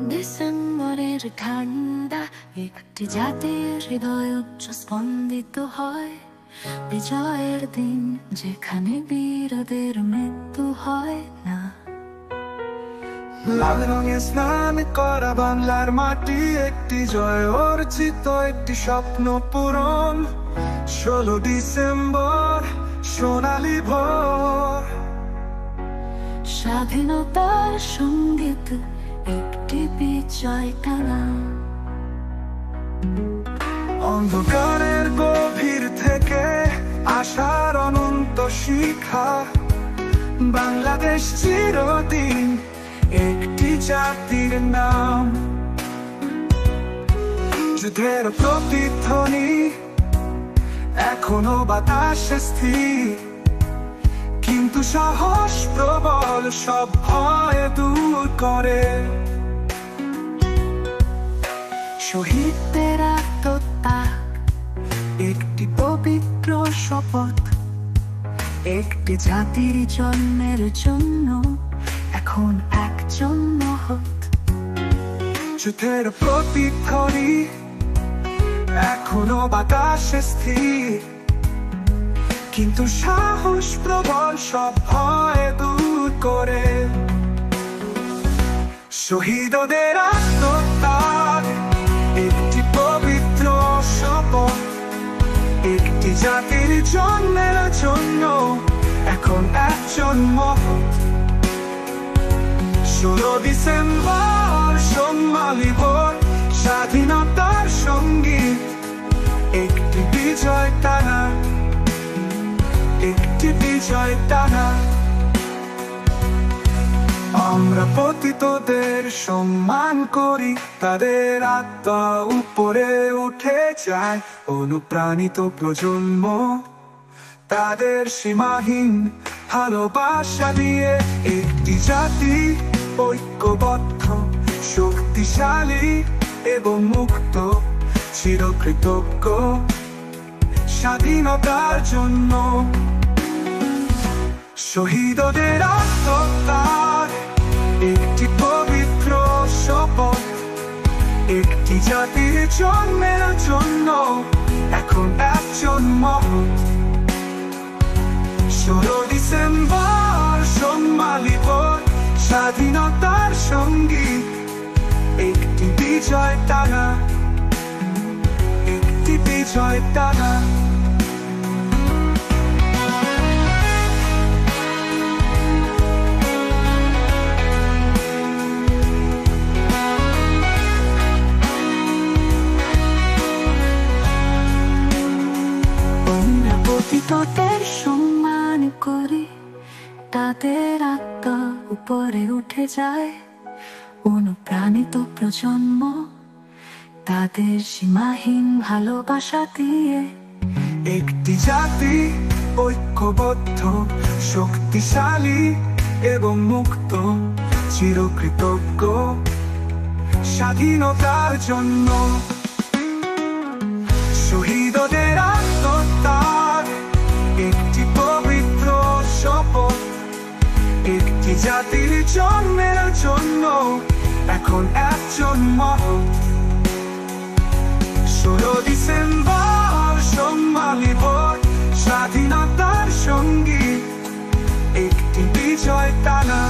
ডিসেম্বরের ঠান্ডা একটি জাতির হৃদয় উচ্চ স্পন্দিত হয়। বিজয়ের দিন যেখানে বীরদের মৃত্যু হয় না। লাল রঙে স্নান করা বাংলার মাটি, একটি জয় অর্জিত, একটি স্বপ্ন পূরণ। 16 ডিসেম্বর সোনালী ভোর, স্বাধীনতার সঙ্গীত একটি বিজয় টানা। অন্ধকারের গভীর থেকে আশার অনন্ত শিখা। বাংলাদেশ চিরদিন একটি জাতির নাম। যুদ্ধের প্রতিধ্বনি এখনো বাতাসে স্থির, কিন্তু সাহস প্রবল সব ভয় দূর করে। শহীদদের আত্মত্যাগ একটি পবিত্র শপথ, একটি জাতির জন্মের জন্য এখন একজন মহৎ। যুদ্ধের প্রতিধ্বনি এখনো বাতাসে স্থির, কিন্তু সাহস প্রবল সব ভয় দূর করে। শহীদদের আত্মত্যাগ একটি পবিত্র শপথ, একটি জাতির জন্মের জন্য এখন একজন মহৎ। 16 ডিসেম্বর সোনালী ভোর, স্বাধীনতার সঙ্গীত একটি বিজয় টানা, একটি বিজয় টানা। আমরা পতিতদের সম্মান করি, তাদের আত্মা উপরে উঠে যায়। অনুপ্রাণিত প্রজন্ম তাদের সীমাহীন ভালোবাসা দিয়ে একটি জাতি ঐক্যবদ্ধ, শক্তিশালী এবং মুক্ত, চিরকৃতজ্ঞ স্বাধীনতার জন্য। শহীদদের আত্মত্যাগ একটি পবিত্র শপথ, একটি জাতির জন্মের জন্য এখন একজন মহৎ। 16 ডিসেম্বর সোনালী ভোর, স্বাধীনতার সঙ্গীত একটি বিজয় টানা, একটি বিজয় টানা। পতিতদের সম্মান করি, তাদের আত্মা উপরে উঠে যায়। অনুপ্রাণিত প্রজন্ম তাদের সীমাহীন ভালোবাসা দিয়ে একটি জাতি ঐক্যবদ্ধ, শক্তিশালী এবং মুক্ত, চিরকৃতজ্ঞ স্বাধীনতার জন্য। শহীদদের আত্মত্যাগ একটি পবিত্র শপথ, একটি জাতির জন্মের জন্য এখন একজন মহৎ। 16 ডিসেম্বর সোনালী ভোর, স্বাধীনতার সঙ্গীত একটি বিজয় টানা।